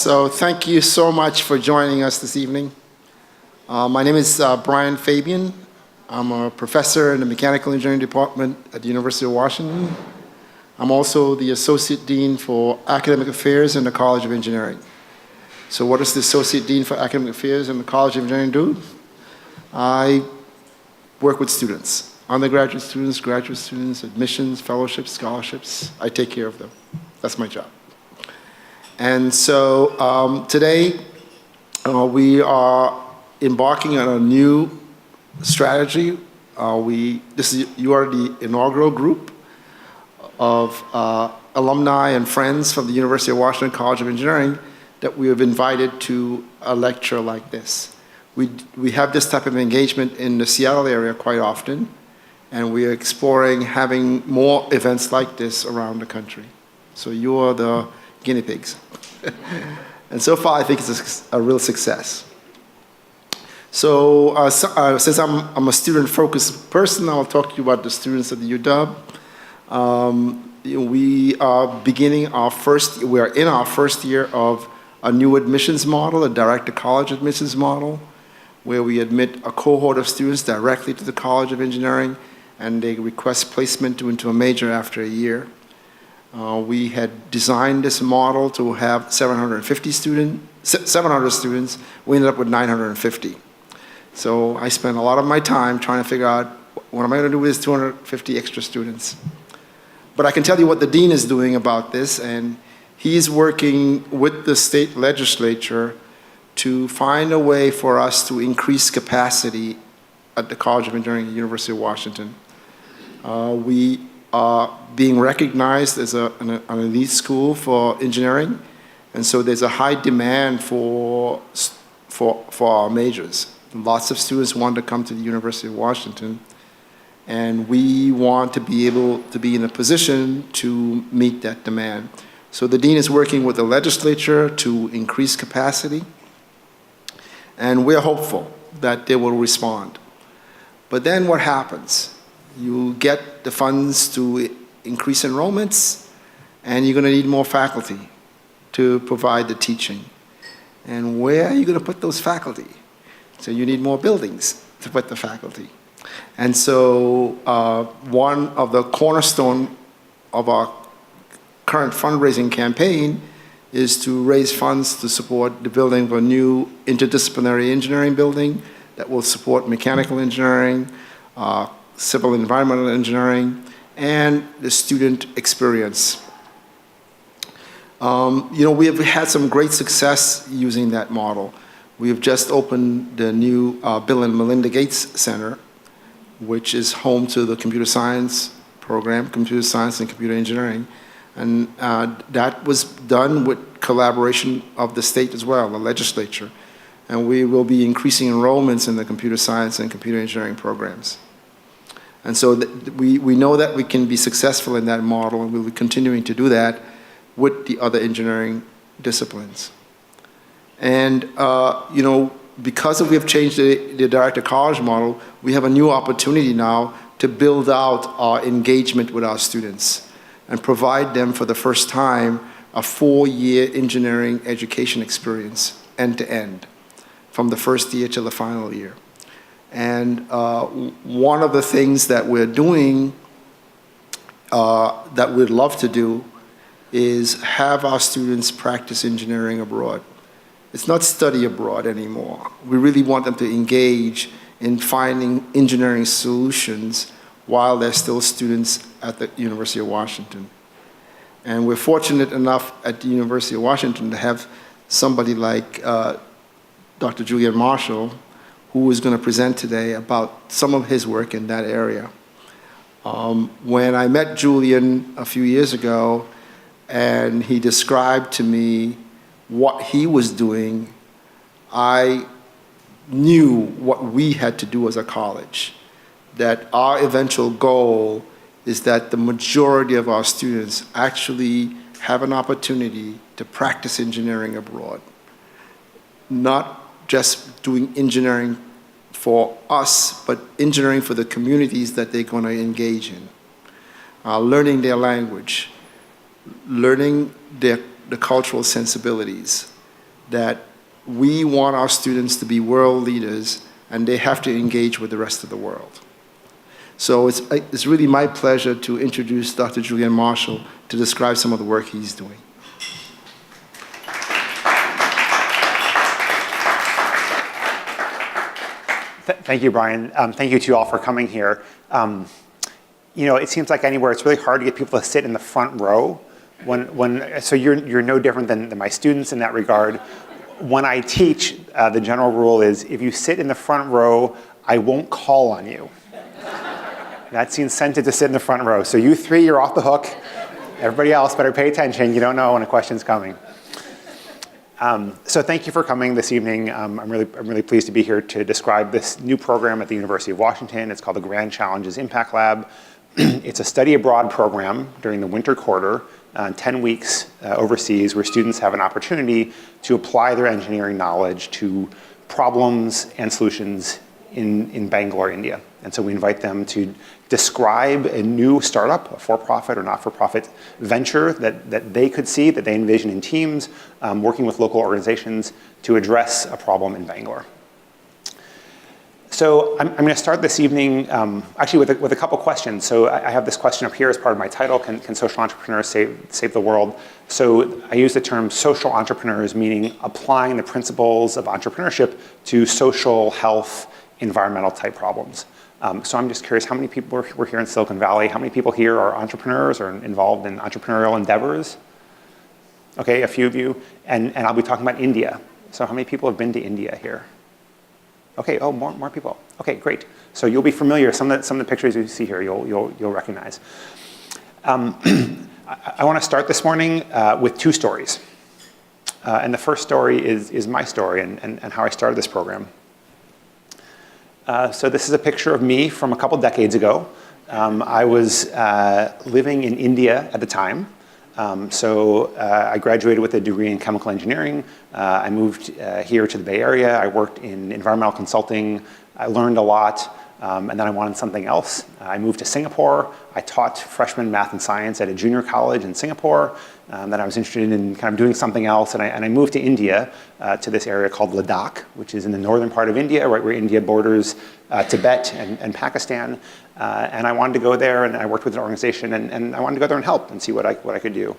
So thank you so much for joining us this evening. My name is Brian Fabian. I'm a professor in the Mechanical Engineering Department at the University of Washington. I'm also the Associate Dean for Academic Affairs in the College of Engineering. So what does the Associate Dean for Academic Affairs in the College of Engineering do? I work with students, undergraduate students, graduate students, admissions, fellowships, scholarships. I take care of them. That's my job. And so today we are embarking on a new strategy. You are the inaugural group of alumni and friends from the University of Washington College of Engineering that we have invited to a lecture like this. We have this type of engagement in the Seattle area quite often, and we are exploring having more events like this around the country. So you are the guinea pigs. And so far, I think it's a real success. So since I'm a student-focused person, I'll talk to you about the students at the UW. We are in our first year of a new admissions model, a direct-to-college admissions model, where we admit a cohort of students directly to the College of Engineering, and they request placement into a major after a year. We had designed this model to have 700 students. We ended up with 950. So I spent a lot of my time trying to figure out what am I going to do with these 250 extra students. But I can tell you what the dean is doing about this, and he's working with the state legislature to find a way for us to increase capacity at the College of Engineering at the University of Washington. We are being recognized as an elite school for engineering, and so there's a high demand for our majors. Lots of students want to come to the University of Washington, and we want to be able to be in a position to meet that demand. So the dean is working with the legislature to increase capacity, and we're hopeful that they will respond. But then what happens? You get the funds to increase enrollments, and you're going to need more faculty to provide the teaching. And where are you going to put those faculty? So you need more buildings to put the faculty. And so one of the cornerstone of our current fundraising campaign is to raise funds to support the building of a new interdisciplinary engineering building that will support mechanical engineering, civil and environmental engineering, and the student experience. We have had some great success using that model. We have just opened the new Bill and Melinda Gates Center, which is home to the computer science program, computer science and computer engineering. And that was done with collaboration of the state as well, the legislature. And we will be increasing enrollments in the computer science and computer engineering programs. And so we know that we can be successful in that model, and we'll be continuing to do that with the other engineering disciplines. And because we have changed the direct-to-college model, we have a new opportunity now to build out our engagement with our students and provide them for the first time a 4-year engineering education experience, end-to-end, from the first year to the final year. And one of the things that we're doing that we'd love to do is have our students practice engineering abroad. It's not study abroad anymore. We really want them to engage in finding engineering solutions while they're still students at the University of Washington. And we're fortunate enough at the University of Washington to have somebody like Dr. Julian Marshall, who is going to present today about some of his work in that area. When I met Julian a few years ago, and he described to me what he was doing, I knew what we had to do as a college, that our eventual goal is that the majority of our students actually have an opportunity to practice engineering abroad. Not just doing engineering for us, but engineering for the communities that they're going to engage in. Learning their language, learning the cultural sensibilities, that we want our students to be world leaders, and they have to engage with the rest of the world. So it's really my pleasure to introduce Dr. Julian Marshall to describe some of the work he's doing. Thank you, Brian. Thank you to you all for coming here. You know, it seems like anywhere, it's really hard to get people to sit in the front row. So you're no different than my students in that regard. When I teach, the general rule is if you sit in the front row, I won't call on you. That's the incentive to sit in the front row. So you three, you're off the hook. Everybody else better pay attention. You don't know when a question's coming. So thank you for coming this evening. I'm really pleased to be here to describe this new program at the University of Washington. It's called the Grand Challenges Impact Lab. It's a study abroad program during the winter quarter, 10 weeks overseas, where students have an opportunity to apply their engineering knowledge to problems and solutions in Bangalore, India. And so we invite them to describe a new startup, a for-profit or not-for-profit venture that they could see, that they envision in teams, working with local organizations to address a problem in Bangalore. So I'm going to start this evening actually with a couple questions. So I have this question up here as part of my title, can social entrepreneurs save the world? So I use the term social entrepreneurs, meaning applying the principles of entrepreneurship to social, health, environmental type problems. So I'm just curious, how many people we're here in Silicon Valley? How many people here are entrepreneurs or involved in entrepreneurial endeavors? Okay, a few of you. And I'll be talking about India. So how many people have been to India here? Okay, oh, more people. Okay, great. So you'll be familiar. Some of the pictures you see here, you'll recognize. I want to start this morning with two stories. And the first story is my story and how I started this program. So this is a picture of me from a couple decades ago. I was living in India at the time. I graduated with a degree in chemical engineering. I moved here to the Bay Area. I worked in environmental consulting. I learned a lot, and then I wanted something else. I moved to Singapore. I taught freshman math and science at a junior college in Singapore. Then I was interested in kind of doing something else, and I moved to India, to this area called Ladakh, which is in the northern part of India, right where India borders Tibet and Pakistan. And I wanted to go there, and I worked with an organization, and I wanted to go there and help and see what I could do.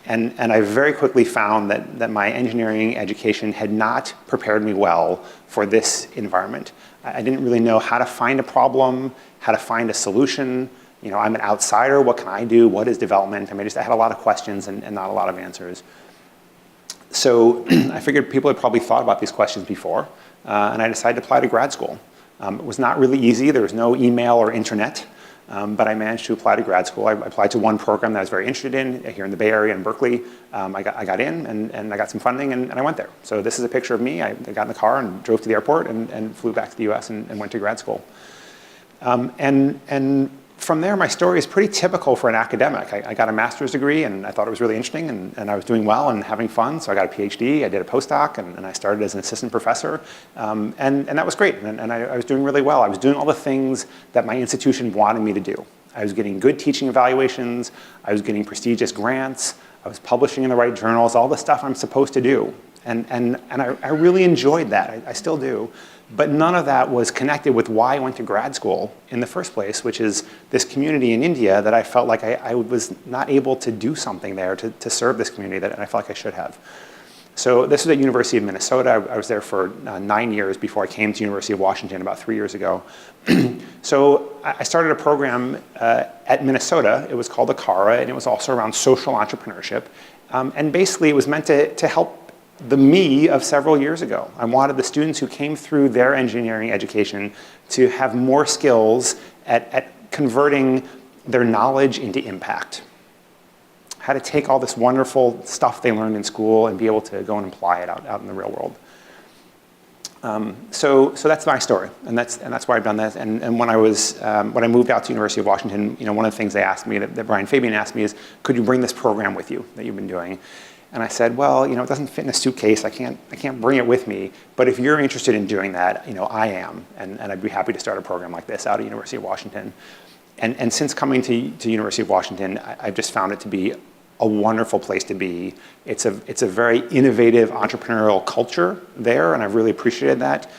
And I very quickly found that my engineering education had not prepared me well for this environment. I didn't really know how to find a problem, how to find a solution. You know, I'm an outsider. What can I do? What is development? I mean, I had a lot of questions and not a lot of answers. So I figured people had probably thought about these questions before, and I decided to apply to grad school. It was not really easy. There was no email or internet, but I managed to apply to grad school. I applied to one program that I was very interested in here in the Bay Area in Berkeley. I got in, and I got some funding, and I went there. So this is a picture of me. I got in the car and drove to the airport and flew back to the US and went to grad school. And from there, my story is pretty typical for an academic. I got a master's degree, and I thought it was really interesting, and I was doing well and having fun, so I got a PhD. I did a postdoc, and I started as an assistant professor, and that was great, and I was doing really well. I was doing all the things that my institution wanted me to do. I was getting good teaching evaluations. I was getting prestigious grants. I was publishing in the right journals, all the stuff I'm supposed to do. And I really enjoyed that. I still do. But none of that was connected with why I went to grad school in the first place, which is this community in India that I felt like I was not able to do something there to serve this community that I felt like I should have. So this was at University of Minnesota. I was there for 9 years before I came to University of Washington about 3 years ago. So I started a program at Minnesota. It was called ACARA, and it was also around social entrepreneurship. And basically, it was meant to help the me of several years ago. I wanted the students who came through their engineering education to have more skills at converting their knowledge into impact. How to take all this wonderful stuff they learned in school and be able to go and apply it out in the real world. So that's my story, and that's why I've done that. And when I moved out to University of Washington, you know, one of the things they asked me, that Brian Fabian asked me, is, could you bring this program with you that you've been doing? And I said, well, you know, it doesn't fit in a suitcase. I can't bring it with me. But if you're interested in doing that, you know, I am, and I'd be happy to start a program like this out at University of Washington. And since coming to University of Washington, I've just found it to be a wonderful place to be. It's a very innovative entrepreneurial culture there, and I've really appreciated that.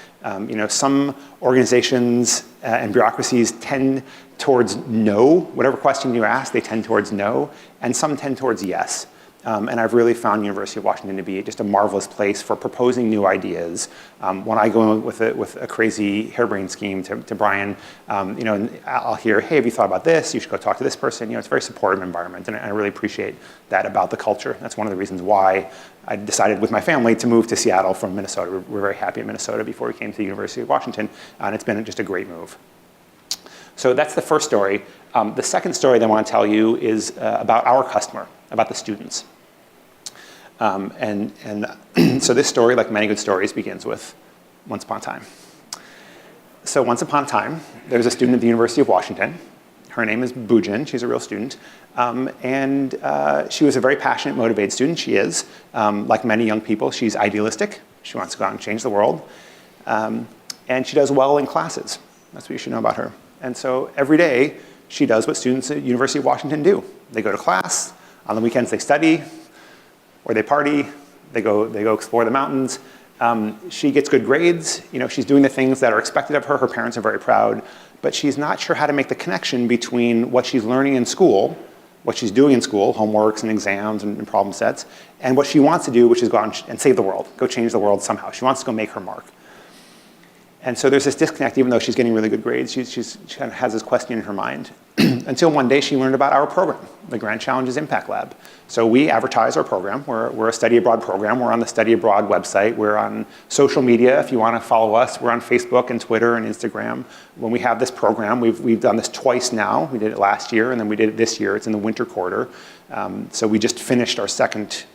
Some organizations and bureaucracies tend towards no. Whatever question you ask, they tend towards no, and some tend towards yes. And I've really found University of Washington to be just a marvelous place for proposing new ideas. When I go with a crazy harebrained scheme to Brian, and I'll hear, hey, have you thought about this? You should go talk to this person. It's a very supportive environment, and I really appreciate that about the culture. That's one of the reasons why I decided with my family to move to Seattle from Minnesota. We're very happy in Minnesota before we came to the University of Washington, and it's been just a great move. So that's the first story. The second story that I want to tell you is about our customer, about the students. So this story, like many good stories, begins with once upon a time. So once upon a time, there was a student at the University of Washington. Her name is Bujin. She's a real student. And she was a very passionate, motivated student. She is. Like many young people, she's idealistic. She wants to go out and change the world. And she does well in classes. That's what you should know about her. And so every day, she does what students at University of Washington do. They go to class. On the weekends, they study. Or they party, they go explore the mountains. She gets good grades. She's doing the things that are expected of her. Her parents are very proud, but she's not sure how to make the connection between what she's learning in school, what she's doing in school, homeworks and exams and problem sets, and what she wants to do, which is go out and save the world, go change the world somehow. She wants to go make her mark. And so there's this disconnect, even though she's getting really good grades, she kind of has this question in her mind. Until one day she learned about our program, the Grand Challenges Impact Lab. So we advertise our program. We're a study abroad program. We're on the study abroad website. We're on social media. If you want to follow us, we're on Facebook and Twitter and Instagram. When we have this program, we've done this twice now. We did it last year, and then we did it this year. It's in the winter quarter. So we just finished our second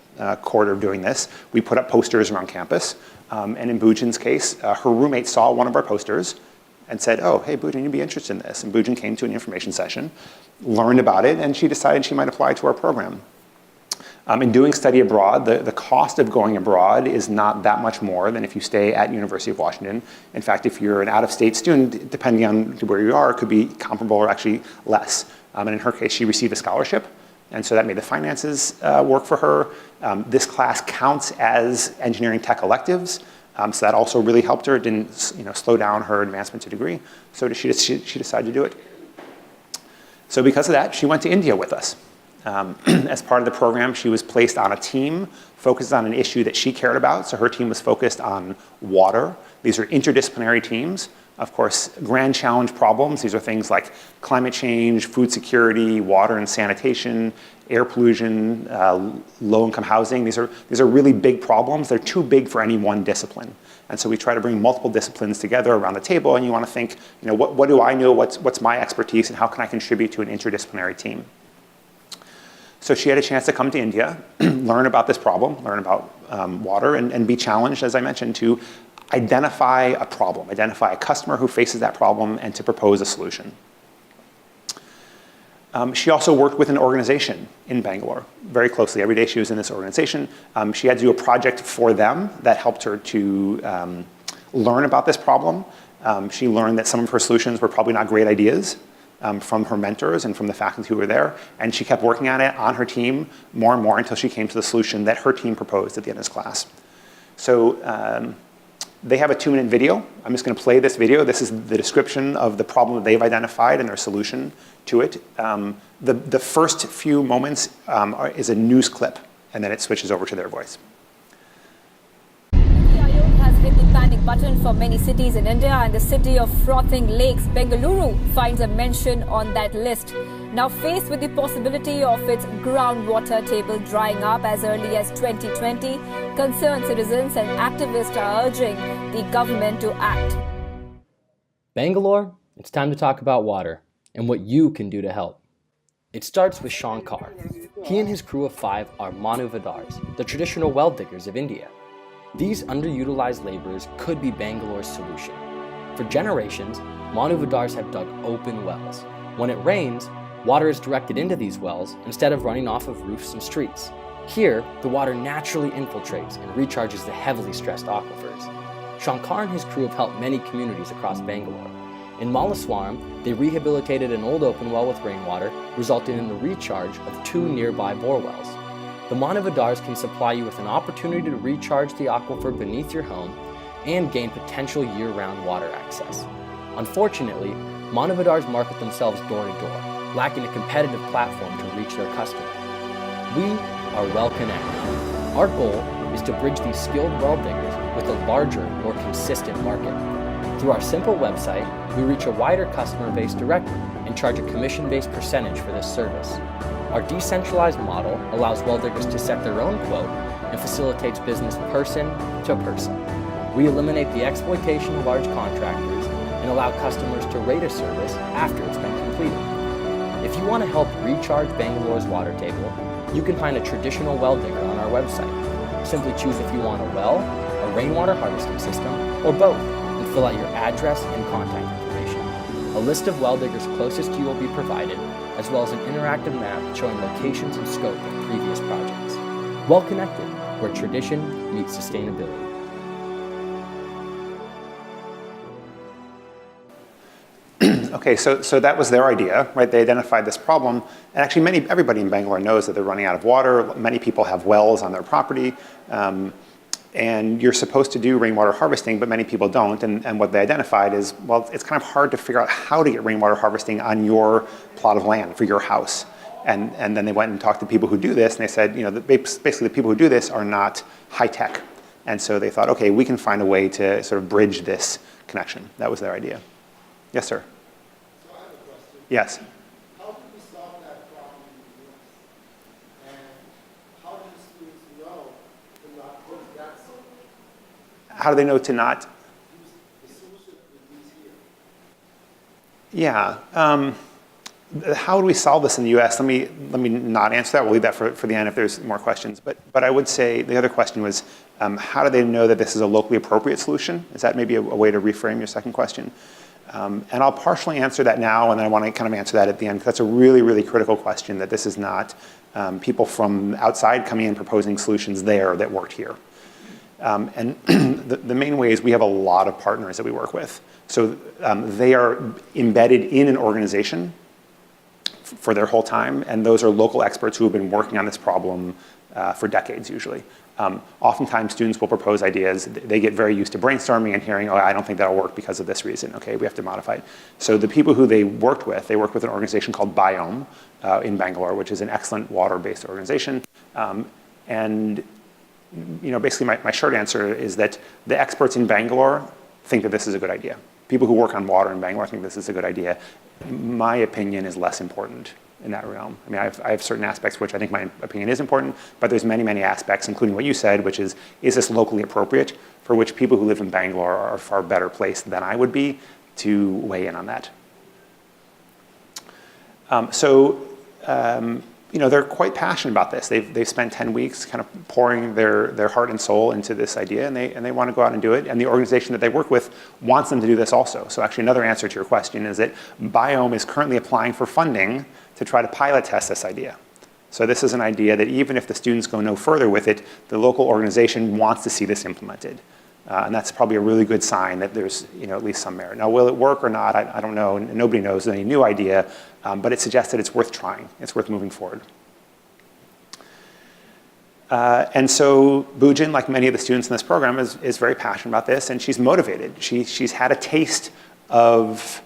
quarter of doing this. We put up posters around campus. And in Bujin's case, her roommate saw one of our posters and said, oh, hey, Bujin, you'd be interested in this. And Bujin came to an information session, learned about it, and she decided she might apply to our program. In doing study abroad, the cost of going abroad is not that much more than if you stay at University of Washington. In fact, if you're an out-of-state student, depending on where you are, it could be comparable or actually less. And in her case, she received a scholarship. And so that made the finances work for her. This class counts as engineering tech electives. So that also really helped her. It didn't slow down her advancement to degree. So she decided to do it. So because of that, she went to India with us. As part of the program, she was placed on a team focused on an issue that she cared about. So her team was focused on water. These are interdisciplinary teams. Of course, grand challenge problems. These are things like climate change, food security, water and sanitation, air pollution, low-income housing. These are really big problems. They're too big for any one discipline. And so we try to bring multiple disciplines together around the table, and you want to think, what do I know, what's my expertise, and how can I contribute to an interdisciplinary team? So she had a chance to come to India, learn about this problem, learn about water, and be challenged, as I mentioned, to identify a problem, identify a customer who faces that problem, and to propose a solution. She also worked with an organization in Bangalore very closely. Every day she was in this organization. She had to do a project for them that helped her to learn about this problem. She learned that some of her solutions were probably not great ideas from her mentors and from the faculty who were there. And she kept working on it on her team more and more until she came to the solution that her team proposed at the end of this class. So they have a 2-minute video. I'm just going to play this video. This is the description of the problem that they've identified and their solution to it. The first few moments is a news clip, and then it switches over to their voice. GCIL has hit the panic button for many cities in India, and the city of frothing lakes, Bengaluru, finds a mention on that list. Now faced with the possibility of its groundwater table drying up as early as 2020, concerned citizens and activists are urging the government to act. Bangalore, it's time to talk about water and what you can do to help. It starts with Shankar. He and his crew of 5 are Manuvadars, the traditional well diggers of India. These underutilized laborers could be Bangalore's solution. For generations, Manuvadars have dug open wells. When it rains, water is directed into these wells instead of running off of roofs and streets. Here, the water naturally infiltrates and recharges the heavily stressed aquifers. Shankar and his crew have helped many communities across Bangalore. In Mallaswaram, they rehabilitated an old open well with rainwater, resulting in the recharge of 2 nearby bore wells. The Manavadars can supply you with an opportunity to recharge the aquifer beneath your home and gain potential year-round water access. Unfortunately, Manavadars market themselves door to door, lacking a competitive platform to reach their customer. We are well connected. Our goal is to bridge these skilled well diggers with a larger, more consistent market. Through our simple website, we reach a wider customer base directly and charge a commission-based percentage for this service. Our decentralized model allows well diggers to set their own quote and facilitates business person to person. We eliminate the exploitation of large contractors and allow customers to rate a service after it's been completed. If you want to help recharge Bangalore's water table, you can find a traditional well digger on our website. Simply choose if you want a well, a rainwater harvesting system, or both, and fill out your address and contact information. A list of well diggers closest to you will be provided, as well as an interactive map showing locations and scope of previous projects. Well connected, where tradition meets sustainability. Okay, so that was their idea, right? They identified this problem, and actually everybody in Bangalore knows that they're running out of water. Many people have wells on their property, and you're supposed to do rainwater harvesting, but many people don't. And what they identified is, well, it's kind of hard to figure out how to get rainwater harvesting on your plot of land for your house. And then they went and talked to people who do this, and they said, basically the people who do this are not high tech. And so they thought, okay, we can find a way to sort of bridge this connection. That was their idea. Yes, sir. So I have a question. Yes. How do we solve that problem in the US? And how do the students know to not go to that solution? How do they know to not? Use the solution with these here. Yeah. How do we solve this in the US? Let me not answer that. We'll leave that for the end if there's more questions. But I would say the other question was, how do they know that this is a locally appropriate solution? Is that maybe a way to reframe your second question? And I'll partially answer that now, and then I want to kind of answer that at the end, because that's a really, really critical question, that this is not people from outside coming in proposing solutions there that worked here. And the main way is we have a lot of partners that we work with. So they are embedded in an organization for their whole time, and those are local experts who have been working on this problem for decades usually. Oftentimes students will propose ideas. They get very used to brainstorming and hearing, oh, I don't think that'll work because of this reason. Okay, we have to modify it. So the people who they worked with an organization called Biome in Bangalore, which is an excellent water-based organization. And basically my short answer is that the experts in Bangalore think that this is a good idea. People who work on water in Bangalore think this is a good idea. My opinion is less important in that realm. I mean, I have certain aspects which I think my opinion is important, but there's many, many aspects, including what you said, which is this locally appropriate, for which people who live in Bangalore are far better placed than I would be to weigh in on that. They're quite passionate about this. They've spent 10 weeks kind of pouring their heart and soul into this idea, and they want to go out and do it. And the organization that they work with wants them to do this also. So actually another answer to your question is that Biome is currently applying for funding to try to pilot test this idea. So this is an idea that even if the students go no further with it, the local organization wants to see this implemented. And that's probably a really good sign that there's at least some merit. Now, will it work or not? I don't know. Nobody knows any new idea, but it suggests that it's worth trying. It's worth moving forward. And so Bujin, like many of the students in this program, is very passionate about this, and she's motivated. She's had a taste of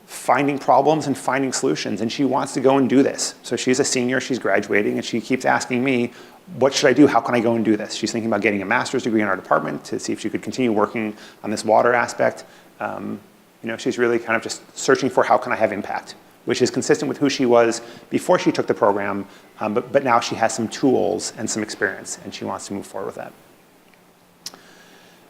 finding problems and finding solutions, and she wants to go and do this. So she's a senior, she's graduating, and she keeps asking me, what should I do? How can I go and do this? She's thinking about getting a master's degree in our department to see if she could continue working on this water aspect. She's really kind of just searching for how can I have impact, which is consistent with who she was before she took the program, but now she has some tools and some experience, and she wants to move forward with that.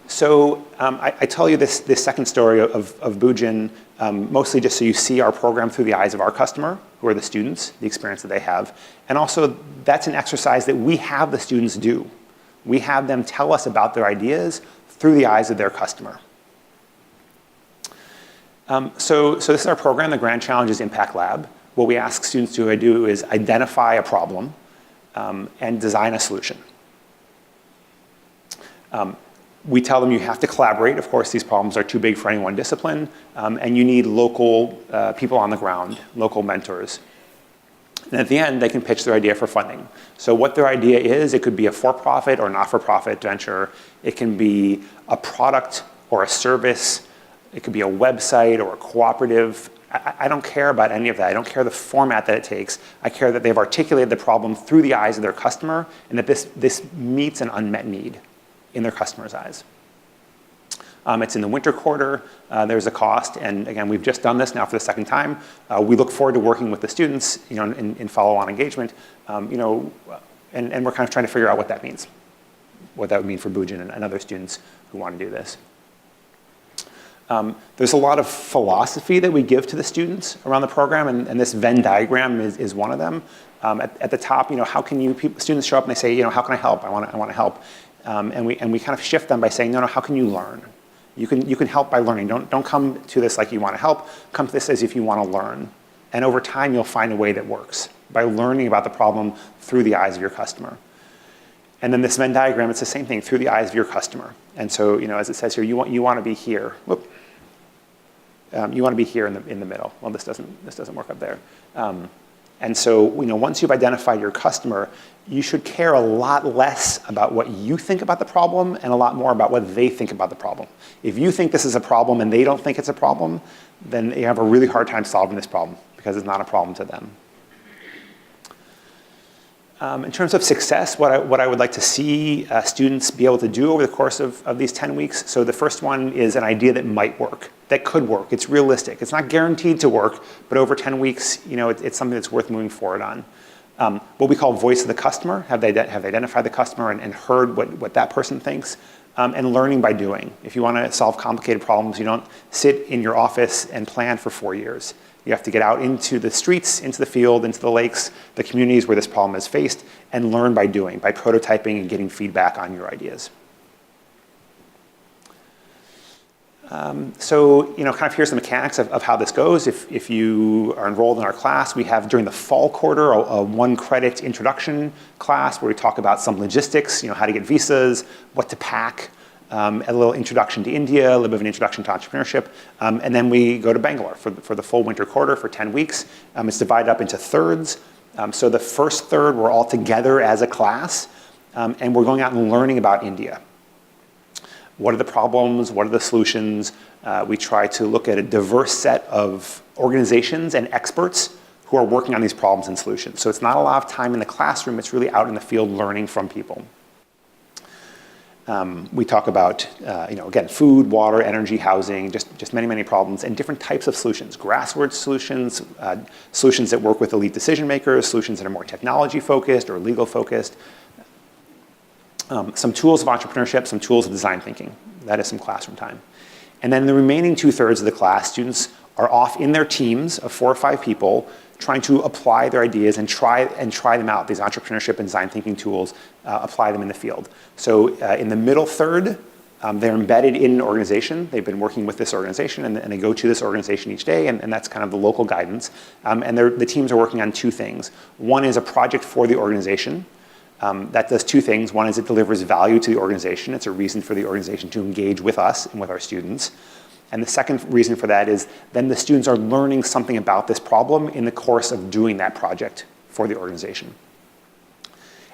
So I tell you this second story of Bujin, mostly just so you see our program through the eyes of our customer, who are the students, the experience that they have. And also, that's an exercise that we have the students do. We have them tell us about their ideas through the eyes of their customer. So this is our program. The Grand Challenge is Impact Lab. What we ask students to do is identify a problem and design a solution. We tell them you have to collaborate. Of course, these problems are too big for any one discipline, and you need local people on the ground, local mentors. And at the end, they can pitch their idea for funding. So what their idea is, it could be a for-profit or not-for-profit venture. It can be a product or a service. It could be a website or a cooperative. I don't care about any of that. I don't care the format that it takes. I care that they've articulated the problem through the eyes of their customer and that this meets an unmet need in their customer's eyes. It's in the winter quarter. There's a cost, and again, we've just done this now for the second time. We look forward to working with the students, in follow-on engagement, and we're kind of trying to figure out what that means, what that would mean for Bujin and other students who want to do this. There's a lot of philosophy that we give to the students around the program, and this Venn diagram is one of them. At the top, how can students show up and they say, how can I help? I want to help. And we kind of shift them by saying, no, how can you learn? You can help by learning. Don't come to this like you want to help. Come to this as if you want to learn. And over time, you'll find a way that works by learning about the problem through the eyes of your customer. And then this Venn diagram, it's the same thing, through the eyes of your customer. And so, as it says here, you want to be here. Whoop. You want to be here in the middle. Well, this doesn't work up there. And so, once you've identified your customer, you should care a lot less about what you think about the problem and a lot more about what they think about the problem. If you think this is a problem and they don't think it's a problem, then you have a really hard time solving this problem because it's not a problem to them. In terms of success, what I would like to see students be able to do over the course of these 10 weeks. So the first one is an idea that might work, that could work. It's realistic. It's not guaranteed to work, but over 10 weeks, it's something that's worth moving forward on. What we call voice of the customer, have they identified the customer and heard what that person thinks, and learning by doing. If you want to solve complicated problems, you don't sit in your office and plan for 4 years. You have to get out into the streets, into the field, into the lakes, the communities where this problem is faced, and learn by doing, by prototyping and getting feedback on your ideas. So, kind of here's the mechanics of how this goes. If you are enrolled in our class, we have during the fall quarter a 1-credit introduction class where we talk about some logistics, how to get visas, what to pack, a little introduction to India, a little bit of an introduction to entrepreneurship, and then we go to Bangalore for the full winter quarter for 10 weeks. It's divided up into thirds. So the first third, we're all together as a class, and we're going out and learning about India. What are the problems? What are the solutions? We try to look at a diverse set of organizations and experts who are working on these problems and solutions. So it's not a lot of time in the classroom, it's really out in the field learning from people. We talk about, again, food, water, energy, housing, just many, many problems and different types of solutions. Grassroots solutions, solutions that work with elite decision makers, solutions that are more technology focused or legal focused. Some tools of entrepreneurship, some tools of design thinking. That is some classroom time. And then the remaining 2/3 of the class, students are off in their teams of 4 or 5 people trying to apply their ideas and try them out, these entrepreneurship and design thinking tools, apply them in the field. So in the middle third, they're embedded in an organization. They've been working with this organization, and they go to this organization each day, and that's kind of the local guidance. And the teams are working on 2 things. One is a project for the organization. That does 2 things. One is it delivers value to the organization. It's a reason for the organization to engage with us and with our students. And the second reason for that is then the students are learning something about this problem in the course of doing that project for the organization.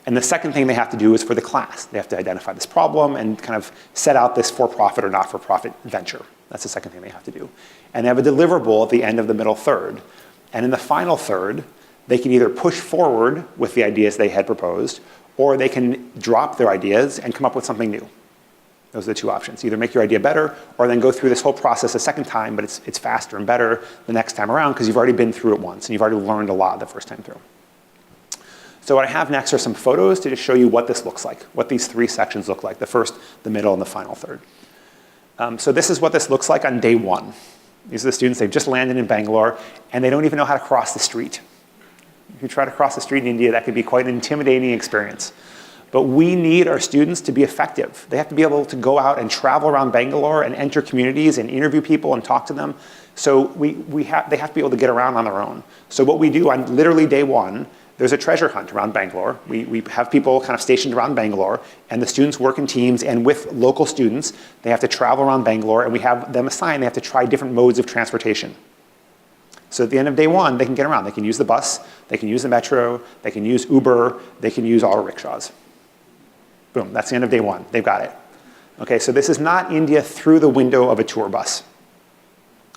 And the second thing they have to do is for the class. They have to identify this problem and kind of set out this for-profit or not-for-profit venture. That's the second thing they have to do. And they have a deliverable at the end of the middle third. And in the final third, they can either push forward with the ideas they had proposed, or they can drop their ideas and come up with something new. Those are the 2 options. Either make your idea better, or then go through this whole process a second time, but it's faster and better the next time around because you've already been through it once, and you've already learned a lot the first time through. So what I have next are some photos to just show you what this looks like, what these 3 sections look like, the first, the middle, and the final third. So this is what this looks like on day 1. These are the students, they've just landed in Bangalore, and they don't even know how to cross the street. If you try to cross the street in India, that could be quite an intimidating experience. But we need our students to be effective. They have to be able to go out and travel around Bangalore and enter communities and interview people and talk to them. So they have to be able to get around on their own. So what we do on literally day 1, there's a treasure hunt around Bangalore. We have people kind of stationed around Bangalore, and the students work in teams, and with local students, they have to travel around Bangalore, and we have them assigned, they have to try different modes of transportation. So at the end of day one, they can get around. They can use the bus, they can use the metro, they can use Uber, they can use auto rickshaws. Boom, that's the end of day one. They've got it. Okay, so this is not India through the window of a tour bus.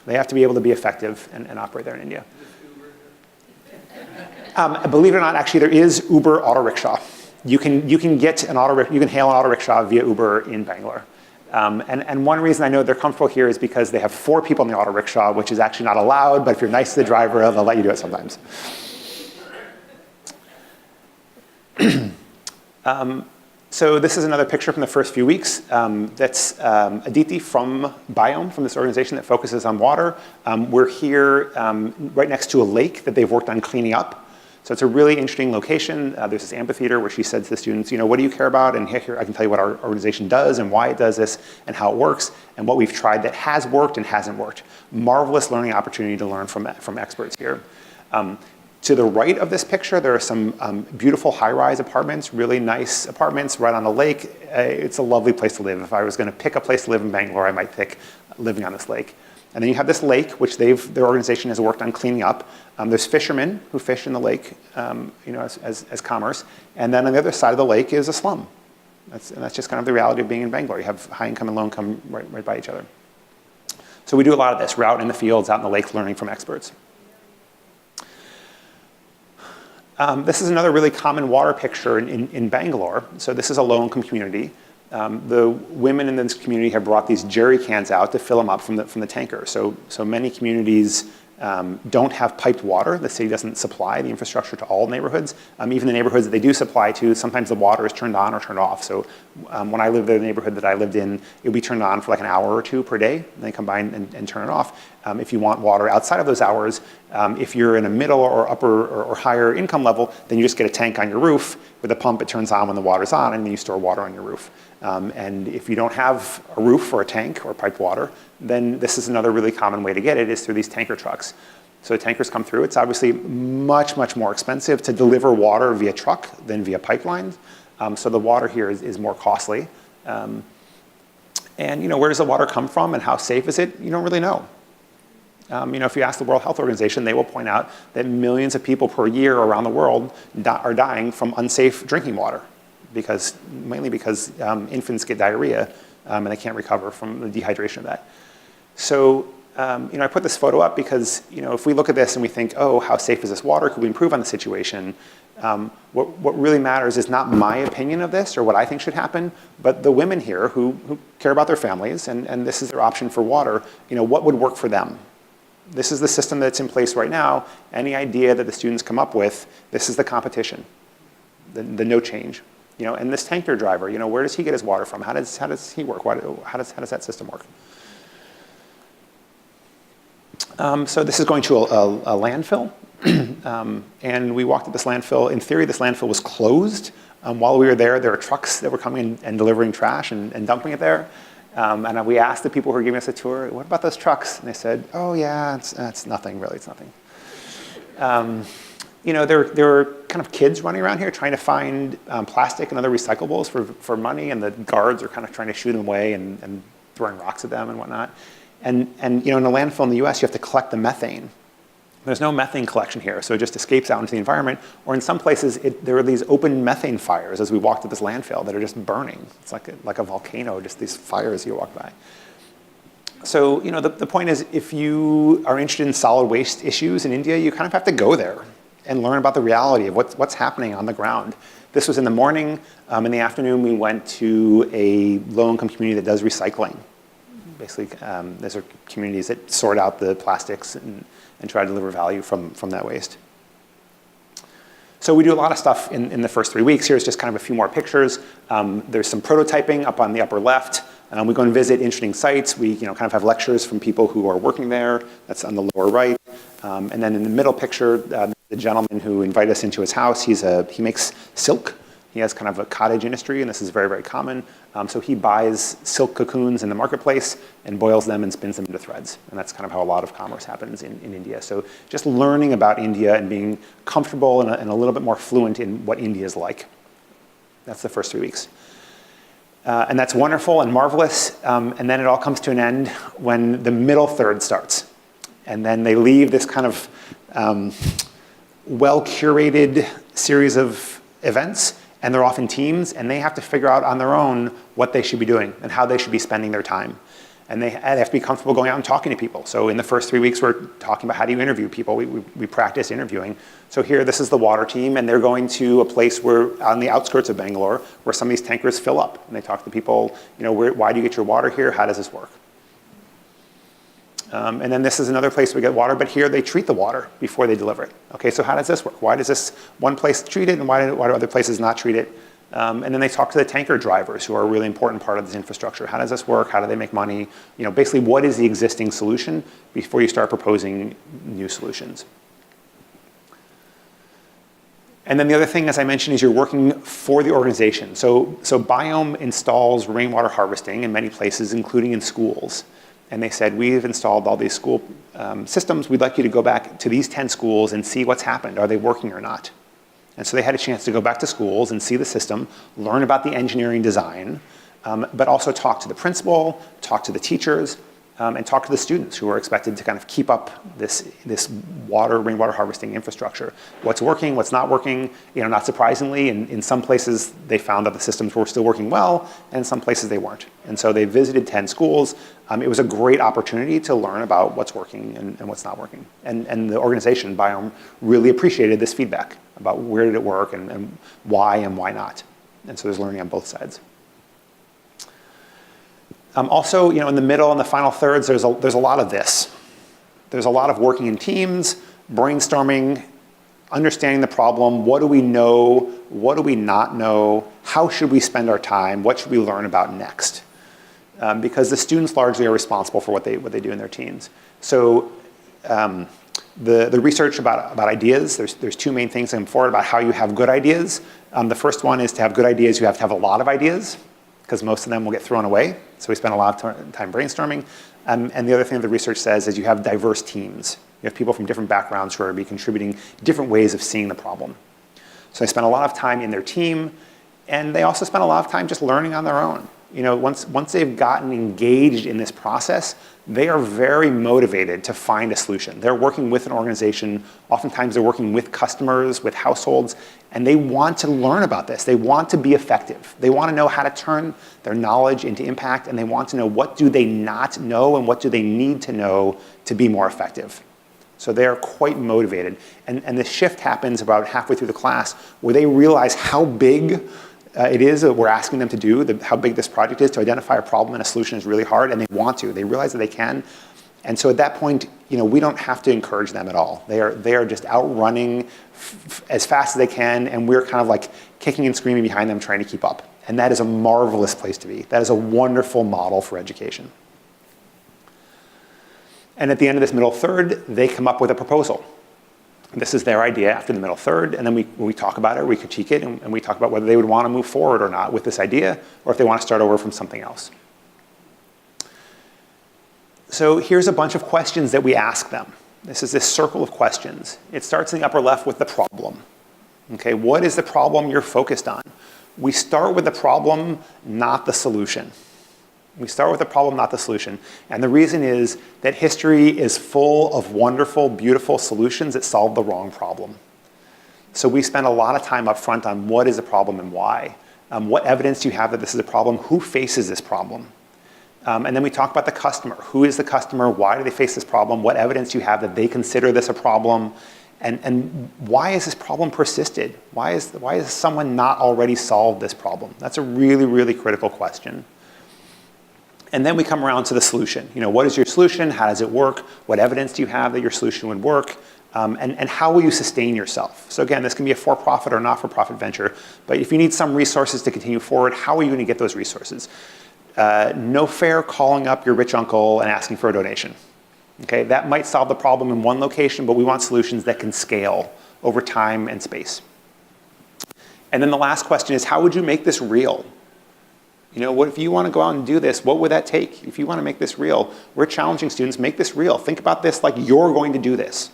They have to be able to be effective and operate there in India. Believe it or not, actually, there is Uber auto rickshaw. You can get you can hail an auto rickshaw via Uber in Bangalore. And one reason I know they're comfortable here is because they have 4 people in the auto rickshaw, which is actually not allowed, but if you're nice to the driver, they'll let you do it sometimes. So this is another picture from the first few weeks. That's Aditi from Biome, from this organization that focuses on water. We're here right next to a lake that they've worked on cleaning up. So it's a really interesting location. There's this amphitheater where she said to the students, what do you care about? And here I can tell you what our organization does and why it does this and how it works and what we've tried that has worked and hasn't worked. Marvelous learning opportunity to learn from experts here. To the right of this picture, there are some beautiful high-rise apartments, really nice apartments right on the lake. It's a lovely place to live. If I was going to pick a place to live in Bangalore, I might pick living on this lake. And then you have this lake, which their organization has worked on cleaning up. There's fishermen who fish in the lake, as commerce. And then on the other side of the lake is a slum. That's just kind of the reality of being in Bangalore. You have high income and low income right by each other. So we do a lot of this. We're out in the fields, out in the lake, learning from experts. This is another really common water picture in Bangalore. So this is a low-income community. The women in this community have brought these jerry cans out to fill them up from the tanker. So many communities don't have piped water. The city doesn't supply the infrastructure to all neighborhoods. Even the neighborhoods that they do supply to, sometimes the water is turned on or turned off. So when I lived in the neighborhood that I lived in, it would be turned on for like an hour or two per day, and they come by and turn it off. If you want water outside of those hours, if you're in a middle or upper or higher income level, then you just get a tank on your roof with a pump. It turns on when the water's on, and then you store water on your roof. And if you don't have a roof or a tank or piped water, then this is another really common way to get it, is through these tanker trucks. So tankers come through. It's obviously much, much more expensive to deliver water via truck than via pipeline. So the water here is more costly. And where does the water come from and how safe is it? You don't really know. If you ask the World Health Organization, they will point out that millions of people per year around the world are dying from unsafe drinking water, mainly because infants get diarrhea and they can't recover from the dehydration of that. So, I put this photo up because, if we look at this and we think, oh, how safe is this water? Could we improve on the situation? What really matters is not my opinion of this or what I think should happen, but the women here who care about their families and this is their option for water, what would work for them? This is the system that's in place right now. Any idea that the students come up with, this is the competition, the no change. And this tanker driver, where does he get his water from? How does he work? How does that system work? So this is going to a landfill. And we walked at this landfill. In theory, this landfill was closed. While we were there were trucks that were coming and delivering trash and dumping it there. And we asked the people who were giving us a tour, what about those trucks? And they said, oh yeah, it's nothing, really, it's nothing. There were kind of kids running around here trying to find plastic and other recyclables for money, and the guards are kind of trying to shoot them away and throwing rocks at them and whatnot. And in a landfill in the US, you have to collect the methane. There's no methane collection here, so it just escapes out into the environment. Or in some places, there are these open methane fires as we walked to this landfill that are just burning. It's like a volcano, just these fires you walk by. So, the point is, if you are interested in solid waste issues in India, you kind of have to go there and learn about the reality of what's happening on the ground. This was in the morning. In the afternoon, we went to a low-income community that does recycling. Basically, those are communities that sort out the plastics and try to deliver value from that waste. So we do a lot of stuff in the first 3 weeks. Here's just kind of a few more pictures. There's some prototyping up on the upper left. We go and visit interesting sites. We kind of have lectures from people who are working there. That's on the lower right. And then in the middle picture, the gentleman who invited us into his house, he makes silk. He has kind of a cottage industry, and this is very, very common. So he buys silk cocoons in the marketplace and boils them and spins them into threads. And that's kind of how a lot of commerce happens in India. So just learning about India and being comfortable and a little bit more fluent in what India is like. That's the first 3 weeks. And that's wonderful and marvelous. And then it all comes to an end when the middle third starts. And then they leave this kind of well-curated series of events, and they're off in teams, and they have to figure out on their own what they should be doing and how they should be spending their time. And they have to be comfortable going out and talking to people. So in the first 3 weeks, we're talking about how do you interview people. We practice interviewing. So here, this is the water team, and they're going to a place where, on the outskirts of Bangalore, where some of these tankers fill up. And they talk to people, why do you get your water here? How does this work? And then this is another place we get water, but here they treat the water before they deliver it. Okay, so how does this work? Why does this one place treat it, and why do other places not treat it? And then they talk to the tanker drivers, who are a really important part of this infrastructure. How does this work? How do they make money? Basically, what is the existing solution before you start proposing new solutions? And then the other thing, as I mentioned, is you're working for the organization. So Biome installs rainwater harvesting in many places, including in schools. And they said, we've installed all these school systems. We'd like you to go back to these 10 schools and see what's happened. Are they working or not? And so they had a chance to go back to schools and see the system, learn about the engineering design, but also talk to the principal, talk to the teachers, and talk to the students who are expected to kind of keep up this rainwater harvesting infrastructure. What's working, what's not working. Not surprisingly, in some places they found that the systems were still working well, and in some places they weren't. And so they visited 10 schools. It was a great opportunity to learn about what's working and what's not working. And the organization, Biome, really appreciated this feedback about where did it work and why not. And so there's learning on both sides. Also, in the middle and the final thirds, there's a lot of this. There's a lot of working in teams, brainstorming, understanding the problem. What do we know? What do we not know? How should we spend our time? What should we learn about next? Because the students largely are responsible for what they do in their teams. So the research about ideas, there's two main things going forward about how you have good ideas. The first one is to have good ideas, you have to have a lot of ideas, because most of them will get thrown away. So we spend a lot of time brainstorming. And the other thing that the research says is you have diverse teams. You have people from different backgrounds who are contributing different ways of seeing the problem. So they spend a lot of time in their team, and they also spend a lot of time just learning on their own. Once they've gotten engaged in this process, they are very motivated to find a solution. They're working with an organization. Oftentimes they're working with customers, with households, and they want to learn about this. They want to be effective. They want to know how to turn their knowledge into impact, and they want to know what do they not know and what do they need to know to be more effective. So they are quite motivated. And the shift happens about halfway through the class where they realize how big it is that we're asking them to do, how big this project is. To identify a problem and a solution is really hard, and they want to. They realize that they can. And so at that point, we don't have to encourage them at all. They are just out running as fast as they can, and we're kind of like kicking and screaming behind them, trying to keep up. And that is a marvelous place to be. That is a wonderful model for education. And at the end of this middle third, they come up with a proposal. This is their idea after the middle third, and then we talk about it, we critique it, and we talk about whether they would want to move forward or not with this idea, or if they want to start over from something else. So here's a bunch of questions that we ask them. This is this circle of questions. It starts in the upper left with the problem. Okay, what is the problem you're focused on? We start with the problem, not the solution. We start with the problem, not the solution. And the reason is that history is full of wonderful, beautiful solutions that solve the wrong problem. So we spend a lot of time up front on what is the problem and why. What evidence do you have that this is a problem? Who faces this problem? And then we talk about the customer. Who is the customer? Why do they face this problem? What evidence do you have that they consider this a problem? And why has this problem persisted? Why has someone not already solved this problem? That's a really, really critical question. And then we come around to the solution. What is your solution? How does it work? What evidence do you have that your solution would work? And how will you sustain yourself? So again, this can be a for-profit or not-for-profit venture, but if you need some resources to continue forward, how are you going to get those resources? No fair calling up your rich uncle and asking for a donation. Okay, that might solve the problem in one location, but we want solutions that can scale over time and space. And then the last question is, how would you make this real? You know, what if you want to go out and do this? What would that take? If you want to make this real, we're challenging students, make this real. Think about this like you're going to do this.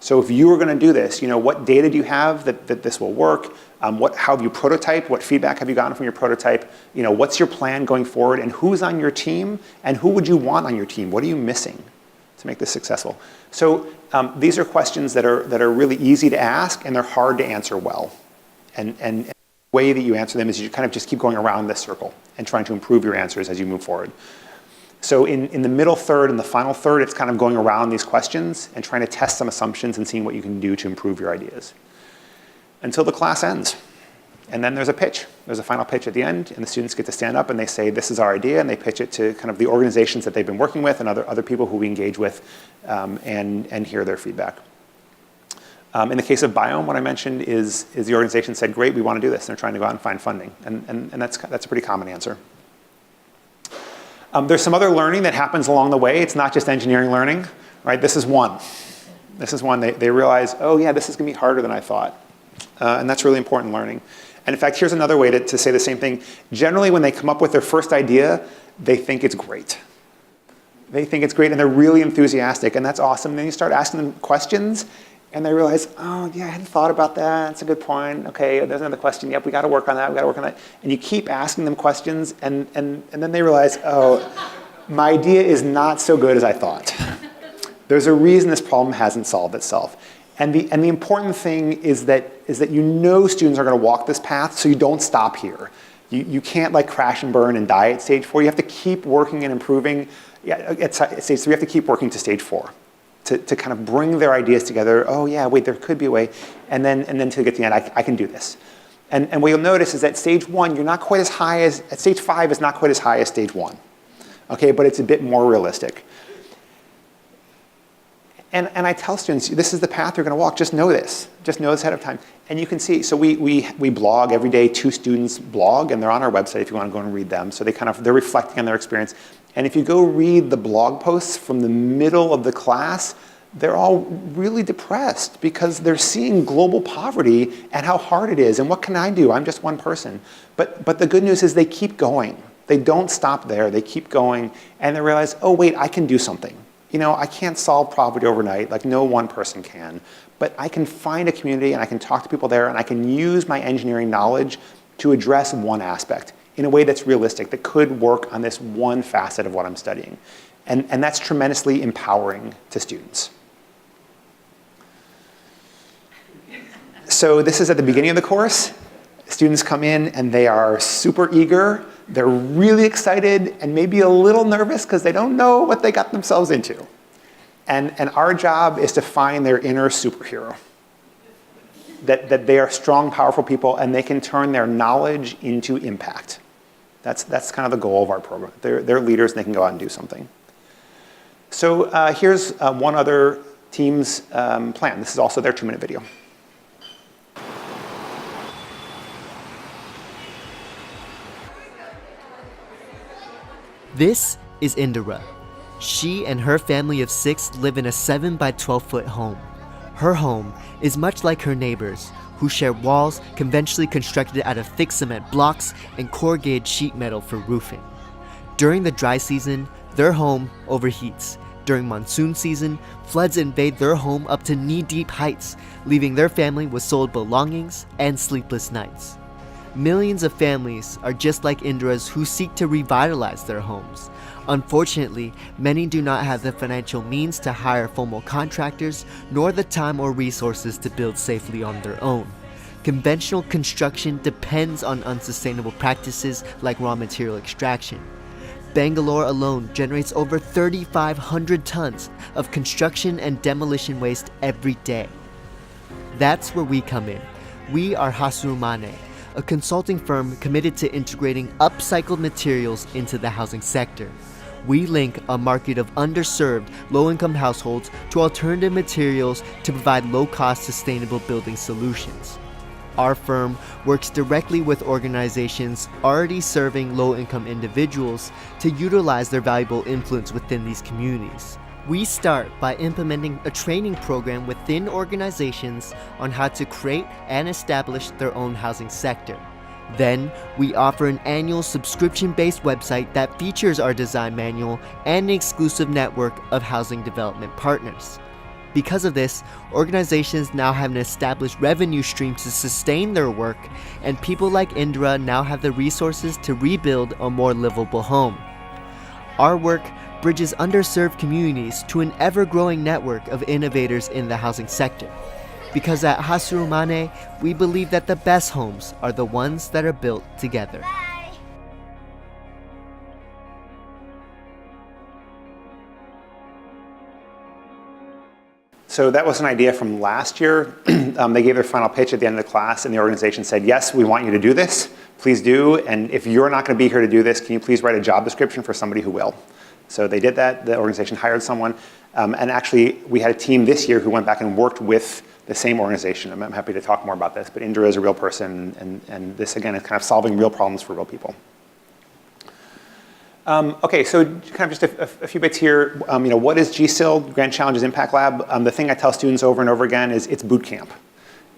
So if you were going to do this, you know, what data do you have that this will work? How have you prototyped? What feedback have you gotten from your prototype? You know, what's your plan going forward? And who's on your team? And who would you want on your team? What are you missing to make this successful? So these are questions that are really easy to ask, and they're hard to answer well. And the way that you answer them is you kind of just keep going around this circle and trying to improve your answers as you move forward. So in the middle third and the final third, it's kind of going around these questions and trying to test some assumptions and seeing what you can do to improve your ideas until the class ends. And then there's a pitch. There's a final pitch at the end, and the students get to stand up and they say, this is our idea, and they pitch it to kind of the organizations that they've been working with and other people who we engage with, and hear their feedback. In the case of Biome, what I mentioned is the organization said, great, we want to do this. And they're trying to go out and find funding. And that's a pretty common answer. There's some other learning that happens along the way. It's not just engineering learning, right? This is one. They realize, oh yeah, this is going to be harder than I thought. And that's really important learning. And in fact, here's another way to say the same thing. Generally, when they come up with their first idea, they think it's great. They think it's great, and they're really enthusiastic, and that's awesome. And then you start asking them questions, and they realize, oh, yeah, I hadn't thought about that. That's a good point. Okay, there's another question. Yep, we got to work on that. We got to work on that. And you keep asking them questions, and then they realize, oh, my idea is not so good as I thought. There's a reason this problem hasn't solved itself. And the important thing is that you know students are going to walk this path, so you don't stop here. You can't like crash and burn and die at stage 4. You have to keep working and improving. Yeah, at stage 3, you have to keep working to stage 4 to kind of bring their ideas together. Oh yeah, wait, there could be a way. And then to get to the end, I can do this. And what you'll notice is that stage 1, you're not quite as high as, at stage 5 is not quite as high as stage 1. Okay, but it's a bit more realistic. And I tell students, this is the path you're going to walk. Just know this. Just know this ahead of time. And you can see, so we blog every day. 2 students blog, and they're on our website if you want to go and read them. So they're reflecting on their experience. And if you go read the blog posts from the middle of the class, they're all really depressed because they're seeing global poverty and how hard it is. And what can I do? I'm just one person. But the good news is they keep going. They don't stop there. They keep going. And they realize, oh, wait, I can do something. You know, I can't solve poverty overnight, like no one person can, but I can find a community and I can talk to people there and I can use my engineering knowledge to address one aspect in a way that's realistic, that could work on this one facet of what I'm studying. And that's tremendously empowering to students. So this is at the beginning of the course. Students come in and they are super eager. They're really excited and maybe a little nervous because they don't know what they got themselves into. And our job is to find their inner superhero. That they are strong, powerful people and they can turn their knowledge into impact. That's kind of the goal of our program. They're leaders and they can go out and do something. So here's one other team's plan. This is also their 2-minute video. This is Indira. She and her family of 6 live in a 7 by 12-foot home. Her home is much like her neighbors, who share walls conventionally constructed out of thick cement blocks and corrugated sheet metal for roofing. During the dry season, their home overheats. During monsoon season, floods invade their home up to knee-deep heights, leaving their family with soiled belongings and sleepless nights. Millions of families are just like Indira's who seek to revitalize their homes. Unfortunately, many do not have the financial means to hire formal contractors, nor the time or resources to build safely on their own. Conventional construction depends on unsustainable practices like raw material extraction. Bangalore alone generates over 3,500 tons of construction and demolition waste every day. That's where we come in. We are Hanuman, a consulting firm committed to integrating upcycled materials into the housing sector. We link a market of underserved, low-income households to alternative materials to provide low-cost, sustainable building solutions. Our firm works directly with organizations already serving low-income individuals to utilize their valuable influence within these communities. We start by implementing a training program within organizations on how to create and establish their own housing sector. Then, we offer an annual subscription-based website that features our design manual and an exclusive network of housing development partners. Because of this, organizations now have an established revenue stream to sustain their work, and people like Indra now have the resources to rebuild a more livable home. Our work bridges underserved communities to an ever-growing network of innovators in the housing sector. Because at Hasurumane, we believe that the best homes are the ones that are built together. So that was an idea from last year. They gave their final pitch at the end of the class, and the organization said, yes, we want you to do this. Please do. And if you're not going to be here to do this, can you please write a job description for somebody who will? So they did that. The organization hired someone. And actually, we had a team this year who went back and worked with the same organization. I'm happy to talk more about this. But Indra is a real person. And this, again, is kind of solving real problems for real people. Okay, so kind of just a few bits here. What is GCIL, Grand Challenges Impact Lab? The thing I tell students over and over again is it's boot camp.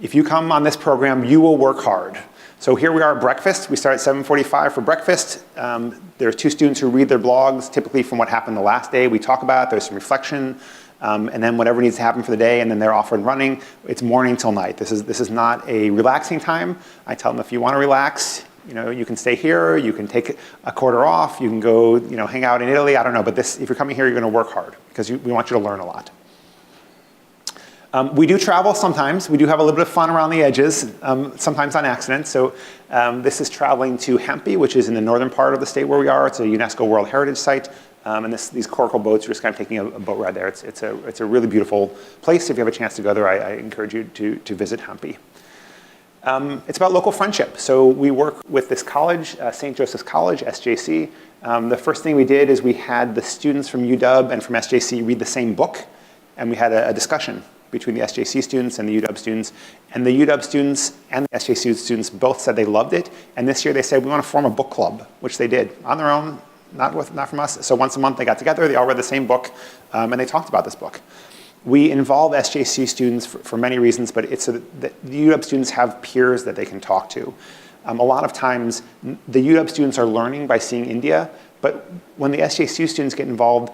If you come on this program, you will work hard. So here we are at breakfast. We start at 7:45 for breakfast. There are 2 students who read their blogs, typically from what happened the last day. We talk about it, there's some reflection, and then whatever needs to happen for the day, and then they're off and running. It's morning till night. This is not a relaxing time. I tell them if you want to relax, you can stay here, you can take a quarter off, you can go, hang out in Italy, I don't know, but if you're coming here, you're going to work hard because we want you to learn a lot. We do travel sometimes. We do have a little bit of fun around the edges, sometimes on accident. So this is traveling to Hampi, which is in the northern part of the state where we are. It's a UNESCO World Heritage Site. And these coracle boats are just kind of taking a boat ride there. It's a really beautiful place. If you have a chance to go there, I encourage you to visit Hampi. It's about local friendship. So we work with this college, St. Joseph's College, SJC. The first thing we did is we had the students from UW and from SJC read the same book, and we had a discussion between the SJC students and the UW students. And the UW students and the SJC students both said they loved it. And this year they said, we want to form a book club, which they did on their own, not from us. So once a month they got together, they all read the same book, and they talked about this book. We involve SJC students for many reasons, but it's so that the UW students have peers that they can talk to. A lot of times, the UW students are learning by seeing India, but when the SJC students get involved,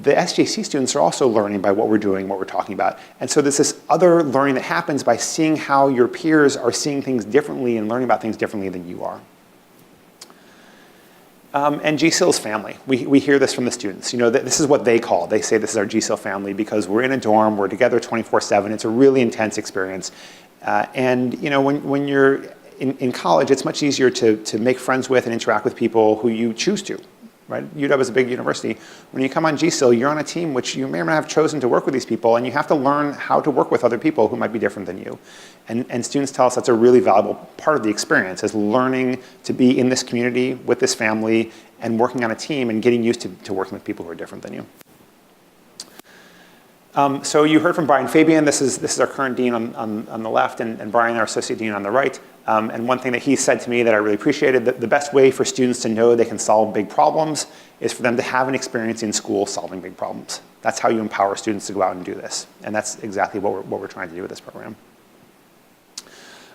the SJC students are also learning by what we're doing, what we're talking about. And so there's this other learning that happens by seeing how your peers are seeing things differently and learning about things differently than you are. And GCIL's family. We hear this from the students. This is what they call. They say this is our GCIL family because we're in a dorm, we're together 24/7. It's a really intense experience. And when you're in college, it's much easier to make friends with and interact with people who you choose to. Right? UW is a big university. When you come on GCIL, you're on a team which you may or may not have chosen to work with these people, and you have to learn how to work with other people who might be different than you. And students tell us that's a really valuable part of the experience, is learning to be in this community with this family and working on a team and getting used to working with people who are different than you. So you heard from Brian Fabian. This is our current dean on the left, and Brian, our associate dean, on the right. And one thing that he said to me that I really appreciated, that the best way for students to know they can solve big problems is for them to have an experience in school solving big problems. That's how you empower students to go out and do this. And that's exactly what we're trying to do with this program.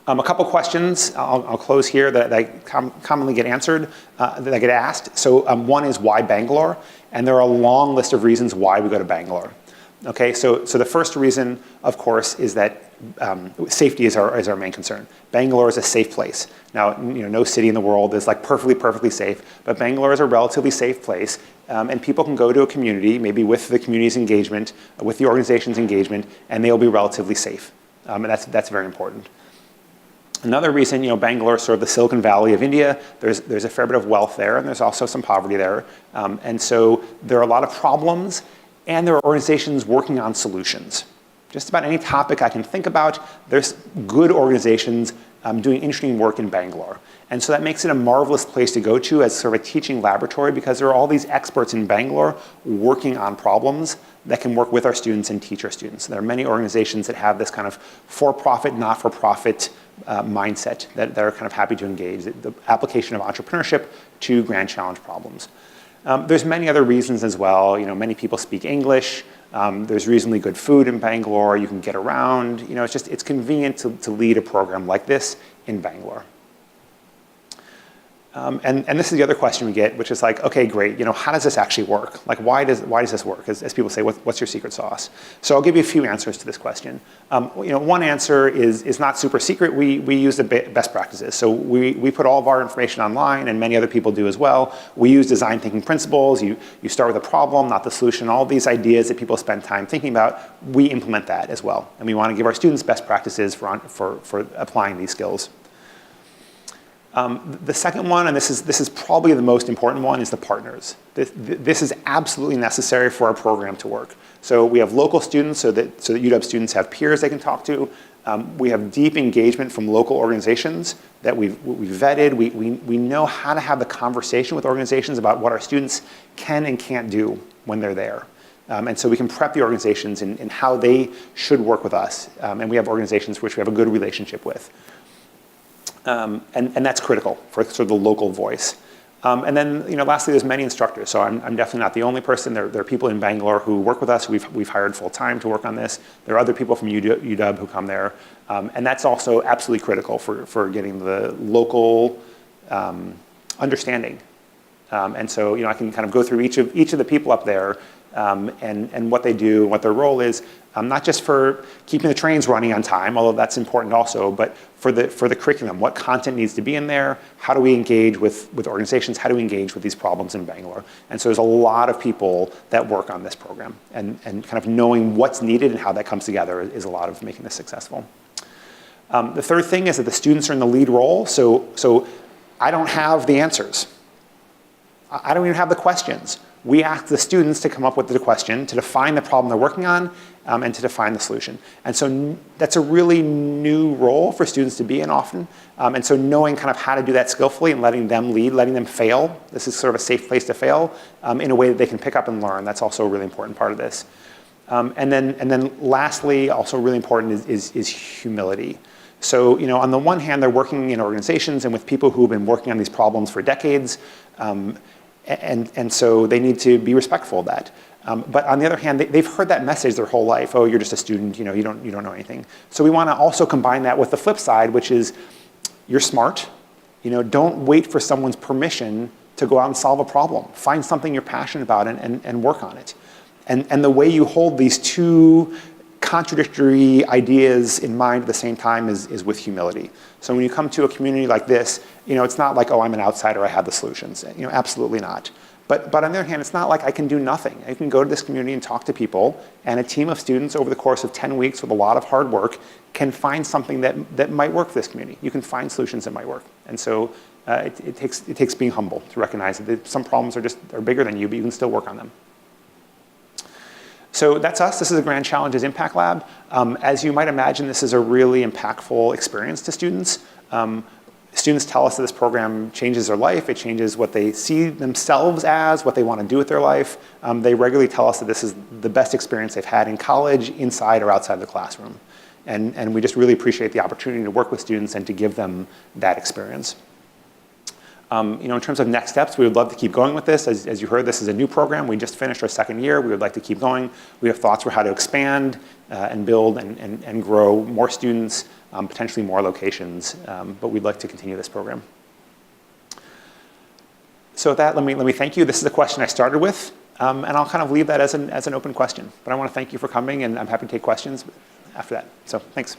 A couple questions, I'll close here, that commonly get answered, that I get asked. So one is, why Bangalore? And there are a long list of reasons why we go to Bangalore. Okay, so the first reason, of course, is that safety is our main concern. Bangalore is a safe place. Now, no city in the world is like perfectly safe, but Bangalore is a relatively safe place, and people can go to a community, maybe with the community's engagement, with the organization's engagement, and they'll be relatively safe. And that's very important. Another reason, Bangalore is sort of the Silicon Valley of India. There's a fair bit of wealth there, and there's also some poverty there. And so there are a lot of problems, and there are organizations working on solutions. Just about any topic I can think about, there's good organizations doing interesting work in Bangalore. And so that makes it a marvelous place to go to as sort of a teaching laboratory, because there are all these experts in Bangalore working on problems that can work with our students and teach our students. There are many organizations that have this kind of for-profit, not-for-profit mindset that are kind of happy to engage, the application of entrepreneurship to grand challenge problems. There's many other reasons as well. Many people speak English. There's reasonably good food in Bangalore. You can get around. It's convenient to lead a program like this in Bangalore. And this is the other question we get, which is like, okay, great, how does this actually work? Like, why does this work? As people say, what's your secret sauce? So I'll give you a few answers to this question. One answer is not super secret. We use the best practices. So we put all of our information online, and many other people do as well. We use design thinking principles. You start with a problem, not the solution. All these ideas that people spend time thinking about, we implement that as well. And we want to give our students best practices for applying these skills. The second one, and this is probably the most important one, is the partners. This is absolutely necessary for our program to work. So we have local students so that UW students have peers they can talk to. We have deep engagement from local organizations that we've vetted. We know how to have the conversation with organizations about what our students can and can't do when they're there. And so we can prep the organizations in how they should work with us. And we have organizations which we have a good relationship with. And that's critical for sort of the local voice. And then, lastly, there's many instructors. So I'm definitely not the only person. There are people in Bangalore who work with us. We've hired full time to work on this. There are other people from UW who come there. And that's also absolutely critical for getting the local understanding. And so, I can kind of go through each of the people up there and what they do, what their role is, not just for keeping the trains running on time, although that's important also, but for the curriculum, what content needs to be in there, how do we engage with organizations, how do we engage with these problems in Bangalore. And so there's a lot of people that work on this program, and kind of knowing what's needed and how that comes together is a lot of making this successful. The third thing is that the students are in the lead role, so I don't have the answers. I don't even have the questions. We ask the students to come up with the question, to define the problem they're working on, and to define the solution. And so that's a really new role for students to be in often. And so knowing kind of how to do that skillfully and letting them lead, letting them fail, this is sort of a safe place to fail, in a way that they can pick up and learn. That's also a really important part of this. And then lastly, also really important is humility. So, on the one hand, they're working in organizations and with people who have been working on these problems for decades, and so they need to be respectful of that. But on the other hand, they've heard that message their whole life. Oh, you're just a student. You don't know anything. So we want to also combine that with the flip side, which is you're smart. Don't wait for someone's permission to go out and solve a problem. Find something you're passionate about and work on it. And the way you hold these two contradictory ideas in mind at the same time is with humility. So when you come to a community like this, it's not like, oh, I'm an outsider, I have the solutions. Absolutely not. But on the other hand, it's not like I can do nothing. I can go to this community and talk to people, and a team of students over the course of 10 weeks with a lot of hard work can find something that might work for this community. You can find solutions that might work. And so it takes being humble to recognize that some problems are bigger than you, but you can still work on them. So that's us. This is the Grand Challenges Impact Lab. As you might imagine, this is a really impactful experience to students. Students tell us that this program changes their life. It changes what they see themselves as, what they want to do with their life. They regularly tell us that this is the best experience they've had in college, inside or outside the classroom. And we just really appreciate the opportunity to work with students and to give them that experience. In terms of next steps, we would love to keep going with this. As you heard, this is a new program. We just finished our second year. We would like to keep going. We have thoughts for how to expand and build and grow more students, potentially more locations, but we'd like to continue this program. So with that, let me thank you. This is the question I started with, and I'll kind of leave that as an open question. But I want to thank you for coming, and I'm happy to take questions after that. So thanks.